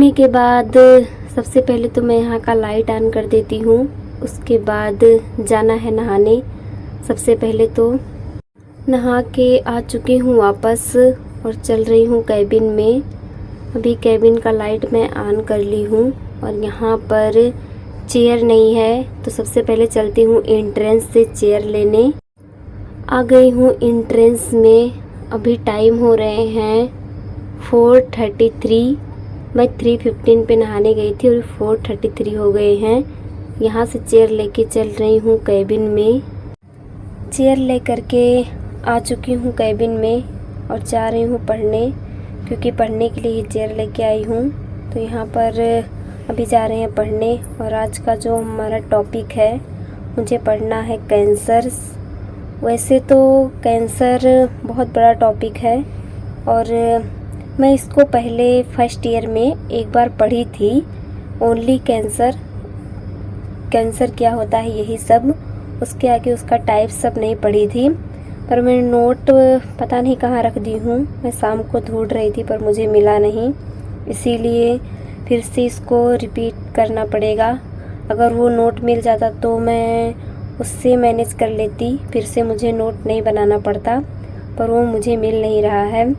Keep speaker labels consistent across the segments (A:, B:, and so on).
A: उठने के बाद सबसे पहले तो मैं यहाँ का लाइट ऑन कर देती हूँ। उसके बाद जाना है नहाने। सबसे पहले तो नहा के आ चुकी हूँ वापस और चल रही हूँ कैबिन में। अभी कैबिन का लाइट मैं ऑन कर ली हूँ और यहाँ पर चेयर नहीं है तो सबसे पहले चलती हूँ एंट्रेंस से चेयर लेने। आ गई हूँ एंट्रेंस में। अभी टाइम हो रहे हैं 4:33। मैं 3:15 पे नहाने गई थी और 4:33 हो गए हैं। यहाँ से चेयर लेके चल रही हूँ कैबिन में। चेयर ले करके आ चुकी हूँ कैबिन में और जा रही हूँ पढ़ने, क्योंकि पढ़ने के लिए ही चेयर लेके आई हूँ। तो यहाँ पर अभी जा रहे हैं पढ़ने। और आज का जो हमारा टॉपिक है, मुझे पढ़ना है कैंसर्स। वैसे तो कैंसर बहुत बड़ा टॉपिक है और मैं इसको पहले फर्स्ट ईयर में एक बार पढ़ी थी। ओनली कैंसर, कैंसर क्या होता है यही सब। उसके आगे उसका टाइप सब नहीं पढ़ी थी। पर मैं नोट पता नहीं कहाँ रख दी हूँ। मैं शाम को ढूंढ रही थी पर मुझे मिला नहीं, इसीलिए फिर से इसको रिपीट करना पड़ेगा। अगर वो नोट मिल जाता तो मैं उससे मैनेज कर लेती, फिर से मुझे नोट नहीं बनाना पड़ता। पर वो मुझे मिल नहीं रहा है,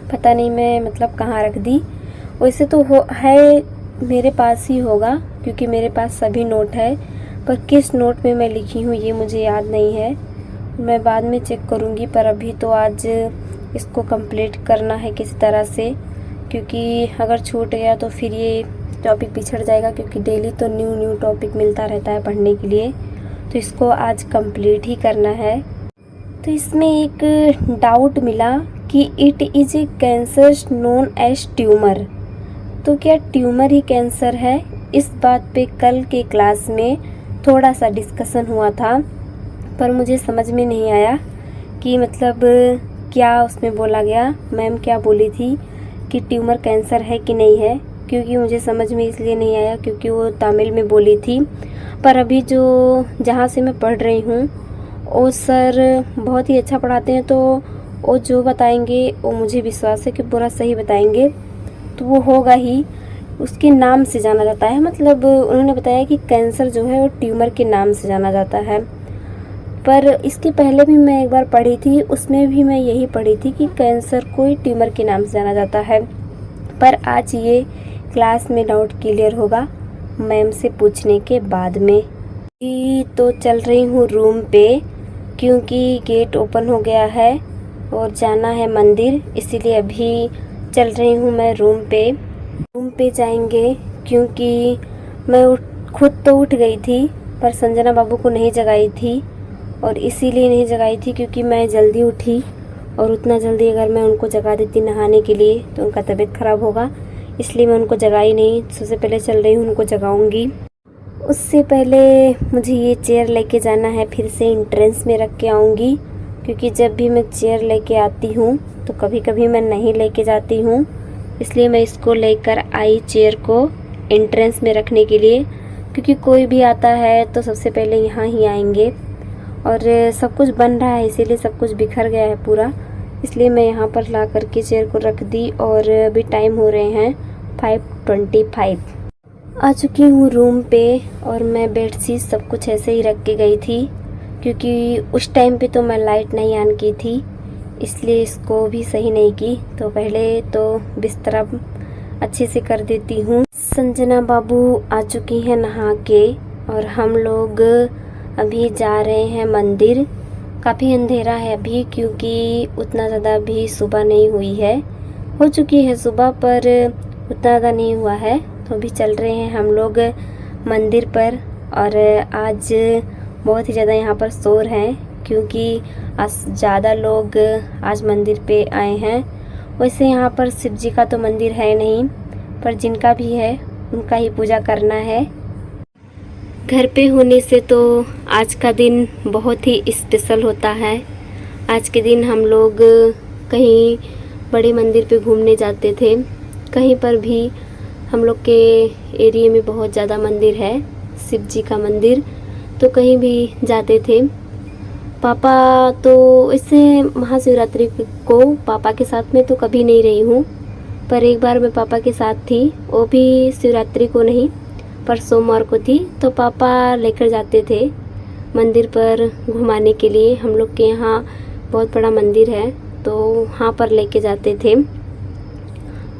A: पता नहीं मैं मतलब कहाँ रख दी। वैसे तो है मेरे पास ही होगा, क्योंकि मेरे पास सभी नोट है। पर किस नोट में मैं लिखी हूँ ये मुझे याद नहीं है। मैं बाद में चेक करूँगी, पर अभी तो आज इसको कंप्लीट करना है किसी तरह से, क्योंकि अगर छूट गया तो फिर ये टॉपिक पिछड़ जाएगा। क्योंकि डेली तो न्यू टॉपिक मिलता रहता है पढ़ने के लिए, तो इसको आज कंप्लीट ही करना है। तो इसमें एक डाउट मिला कि it is a cancer known as tumour. तो क्या ट्यूमर ही कैंसर है? इस बात पे कल के क्लास में थोड़ा सा डिस्कशन हुआ था, पर मुझे समझ में नहीं आया कि मतलब क्या उसमें बोला गया। मैम क्या बोली थी कि ट्यूमर कैंसर है कि नहीं है, क्योंकि मुझे समझ में इसलिए नहीं आया क्योंकि वो तमिल में बोली थी। पर अभी जो जहाँ से मैं पढ़ रही हूँ वो सर बहुत ही अच्छा पढ़ाते हैं, तो वो जो बताएंगे वो मुझे विश्वास है कि पूरा सही बताएंगे। तो वो होगा ही, उसके नाम से जाना जाता है। मतलब उन्होंने बताया कि कैंसर जो है वो ट्यूमर के नाम से जाना जाता है। पर इसके पहले भी मैं एक बार पढ़ी थी, उसमें भी मैं यही पढ़ी थी कि कैंसर को ही ट्यूमर के नाम से जाना जाता है। पर आज ये क्लास में डाउट क्लियर होगा मैम से पूछने के बाद में। तो चल रही हूँ रूम पे, क्योंकि गेट ओपन हो गया है और जाना है मंदिर, इसीलिए अभी चल रही हूँ मैं रूम पे। रूम पे जाएंगे क्योंकि मैं खुद तो उठ गई थी, पर संजना बाबू को नहीं जगाई थी। और इसीलिए नहीं जगाई थी क्योंकि मैं जल्दी उठी, और उतना जल्दी अगर मैं उनको जगा देती नहाने के लिए तो उनका तबीयत ख़राब होगा, इसलिए मैं उनको जगाई नहीं। सबसे पहले चल रही हूँ, उनको जगाऊंगी। उससे पहले मुझे ये चेयर लेके जाना है, फिर से एंट्रेंस में रख के आऊँगी, क्योंकि जब भी मैं चेयर लेके आती हूँ तो कभी कभी मैं नहीं लेके जाती हूँ। इसलिए मैं इसको लेकर आई चेयर को एंट्रेंस में रखने के लिए, क्योंकि कोई भी आता है तो सबसे पहले यहाँ ही आएंगे। और सब कुछ बन रहा है इसीलिए सब कुछ बिखर गया है पूरा, इसलिए मैं यहाँ पर ला करके चेयर को रख दी। और अभी टाइम हो रहे हैं 5:25। आ चुकी हूँ रूम पे और मैं बेडशीट सब कुछ ऐसे ही रख के गई थी, क्योंकि उस टाइम पे तो मैं लाइट नहीं ऑन की थी, इसलिए इसको भी सही नहीं की। तो पहले तो बिस्तरा अच्छे से कर देती हूँ। संजना बाबू आ चुकी हैं नहा के और हम लोग अभी जा रहे हैं मंदिर। काफ़ी अंधेरा है अभी, क्योंकि उतना ज़्यादा भी सुबह नहीं हुई है। हो चुकी है सुबह पर उतना ज़्यादा नहीं हुआ है। तो अभी चल रहे हैं हम लोग मंदिर पर। और आज बहुत ही ज़्यादा यहाँ पर शोर है, क्योंकि आज ज़्यादा लोग आज मंदिर पे आए हैं। वैसे यहाँ पर शिव जी का तो मंदिर है नहीं, पर जिनका भी है उनका ही पूजा करना है। घर पे होने से तो आज का दिन बहुत ही स्पेशल होता है। आज के दिन हम लोग कहीं बड़े मंदिर पे घूमने जाते थे। कहीं पर भी हम लोग के एरिया में बहुत ज़्यादा मंदिर है, शिव जी का मंदिर, तो कहीं भी जाते थे। पापा तो इससे महाशिवरात्रि को पापा के साथ में तो कभी नहीं रही हूँ, पर एक बार मैं पापा के साथ थी, वो भी शिवरात्रि को नहीं पर सोमवार को थी। तो पापा लेकर जाते थे मंदिर पर घुमाने के लिए। हम लोग के यहाँ बहुत बड़ा मंदिर है तो वहाँ पर लेके जाते थे।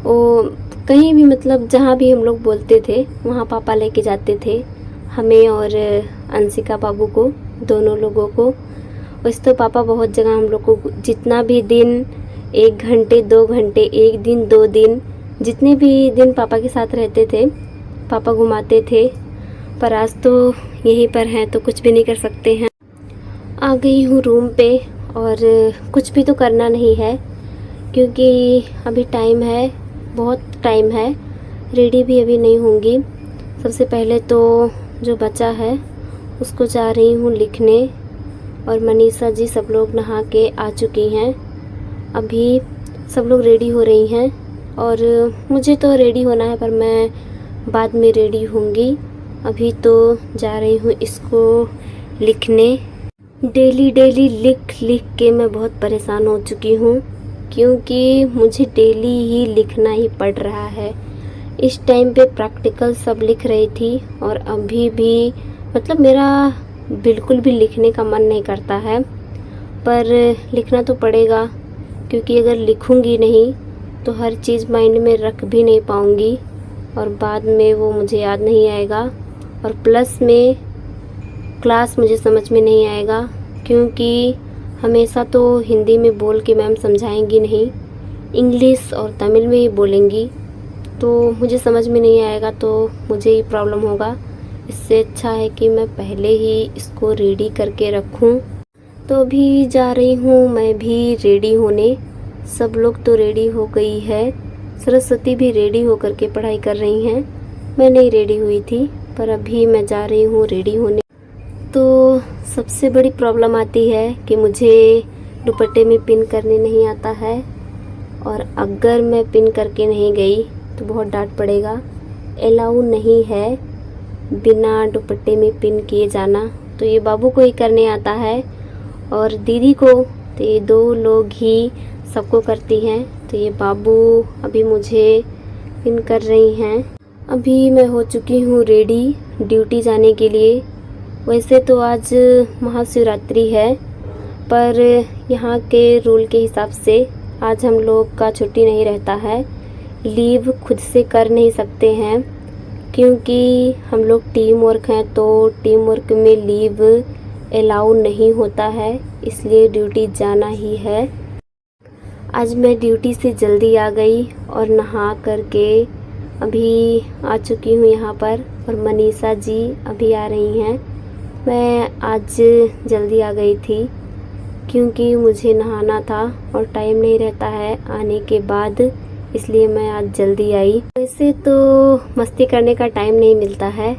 A: वो कहीं भी मतलब जहाँ भी हम लोग बोलते थे वहाँ पापा लेके जाते थे हमें और अंशिका बाबू को, दोनों लोगों को। वैसे तो पापा बहुत जगह हम लोग को जितना भी दिन, 1 घंटे 2 घंटे, 1 दिन 2 दिन, जितने भी दिन पापा के साथ रहते थे पापा घुमाते थे। पर आज तो यहीं पर हैं तो कुछ भी नहीं कर सकते हैं। आ गई हूँ रूम पे और कुछ भी तो करना नहीं है क्योंकि अभी टाइम है, बहुत टाइम है। रेडी भी अभी नहीं होंगी। सबसे पहले तो जो बचा है उसको जा रही हूँ लिखने। और मनीषा जी सब लोग नहा के आ चुकी हैं। अभी सब लोग रेडी हो रही हैं और मुझे तो रेडी होना है पर मैं बाद में रेडी होंगी। अभी तो जा रही हूँ इसको लिखने। डेली डेली लिख लिख के मैं बहुत परेशान हो चुकी हूँ क्योंकि मुझे डेली ही लिखना ही पड़ रहा है। इस टाइम पे प्रैक्टिकल सब लिख रही थी और अभी भी मतलब मेरा बिल्कुल भी लिखने का मन नहीं करता है, पर लिखना तो पड़ेगा क्योंकि अगर लिखूंगी नहीं तो हर चीज़ माइंड में रख भी नहीं पाऊंगी और बाद में वो मुझे याद नहीं आएगा। और प्लस में क्लास मुझे समझ में नहीं आएगा क्योंकि हमेशा तो हिंदी में बोल के मैम समझाएंगी नहीं, इंग्लिश और तमिल में ही बोलेंगी तो मुझे समझ में नहीं आएगा तो मुझे ही प्रॉब्लम होगा। इससे अच्छा है कि मैं पहले ही इसको रेडी करके रखूं। तो अभी जा रही हूँ मैं भी रेडी होने। सब लोग तो रेडी हो गई है, सरस्वती भी रेडी होकर के पढ़ाई कर रही हैं। मैं नहीं रेडी हुई थी पर अभी मैं जा रही हूँ रेडी होने। तो सबसे बड़ी प्रॉब्लम आती है कि मुझे दुपट्टे में पिन करने नहीं आता है और अगर मैं पिन करके नहीं गई तो बहुत डांट पड़ेगा। अलाउ नहीं है बिना दुपट्टे में पिन किए जाना। तो ये बाबू को ही करने आता है और दीदी को, तो ये 2 लोग ही सबको करती हैं। तो ये बाबू अभी मुझे पिन कर रही हैं। अभी मैं हो चुकी हूँ रेडी ड्यूटी जाने के लिए। वैसे तो आज महाशिवरात्रि है पर यहाँ के रूल के हिसाब से आज हम लोग का छुट्टी नहीं रहता है। लीव खुद से कर नहीं सकते हैं क्योंकि हम लोग टीम वर्क हैं तो टीम वर्क में लीव अलाउ नहीं होता है, इसलिए ड्यूटी जाना ही है। आज मैं ड्यूटी से जल्दी आ गई और नहा करके अभी आ चुकी हूँ यहाँ पर और मनीषा जी अभी आ रही हैं। मैं आज जल्दी आ गई थी क्योंकि मुझे नहाना था और टाइम नहीं रहता है आने के बाद, इसलिए मैं आज जल्दी आई। वैसे तो मस्ती करने का टाइम नहीं मिलता है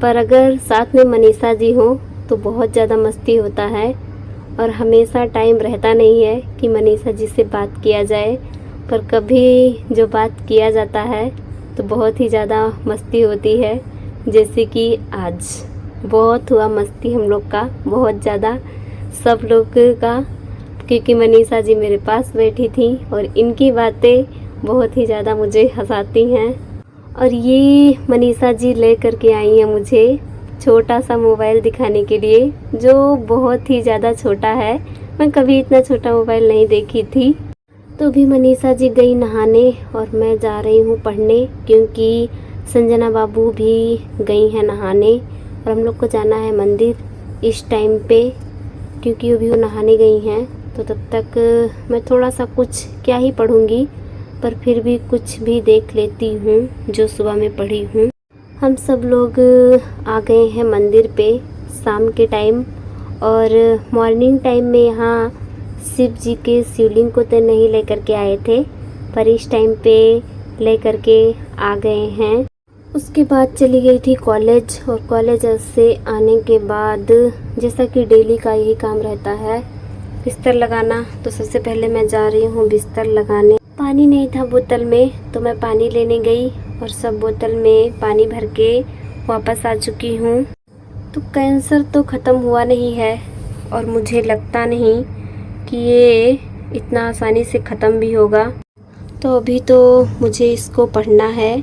A: पर अगर साथ में मनीषा जी हों तो बहुत ज़्यादा मस्ती होता है और हमेशा टाइम रहता नहीं है कि मनीषा जी से बात किया जाए। पर कभी जो बात किया जाता है तो बहुत ही ज़्यादा मस्ती होती है। जैसे कि आज बहुत हुआ मस्ती हम लोग का, बहुत ज़्यादा सब लोग का, क्योंकि मनीषा जी मेरे पास बैठी थी और इनकी बातें बहुत ही ज़्यादा मुझे हंसाती हैं। और ये मनीषा जी ले करके आई हैं मुझे छोटा सा मोबाइल दिखाने के लिए जो बहुत ही ज़्यादा छोटा है। मैं कभी इतना छोटा मोबाइल नहीं देखी थी। तो भी मनीषा जी गई नहाने और मैं जा रही हूँ पढ़ने क्योंकि संजना बाबू भी गई हैं नहाने और हम लोग को जाना है मंदिर इस टाइम पे क्योंकि अभी वो नहाने गई हैं। तो तब तक मैं थोड़ा सा कुछ क्या ही पढ़ूँगी पर फिर भी कुछ भी देख लेती हूँ जो सुबह में पढ़ी हूँ। हम सब लोग आ गए हैं मंदिर पे शाम के टाइम और मॉर्निंग टाइम में यहाँ शिव जी के शिवलिंग को तो नहीं लेकर के आए थे पर इस टाइम पे लेकर के आ गए हैं। उसके बाद चली गई थी कॉलेज और कॉलेज से आने के बाद जैसा कि डेली का यही काम रहता है बिस्तर लगाना। तो सबसे पहले मैं जा रही हूँ बिस्तर लगाने। पानी नहीं था बोतल में तो मैं पानी लेने गई और सब बोतल में पानी भर के वापस आ चुकी हूँ। तो कैंसर तो ख़त्म हुआ नहीं है और मुझे लगता नहीं कि ये इतना आसानी से ख़त्म भी होगा। तो अभी तो मुझे इसको पढ़ना है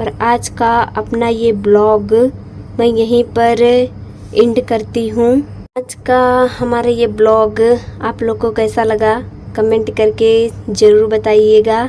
A: और आज का अपना ये ब्लॉग मैं यहीं पर एंड करती हूँ। आज का हमारा ये ब्लॉग आप लोग को कैसा लगा कमेंट करके ज़रूर बताइएगा।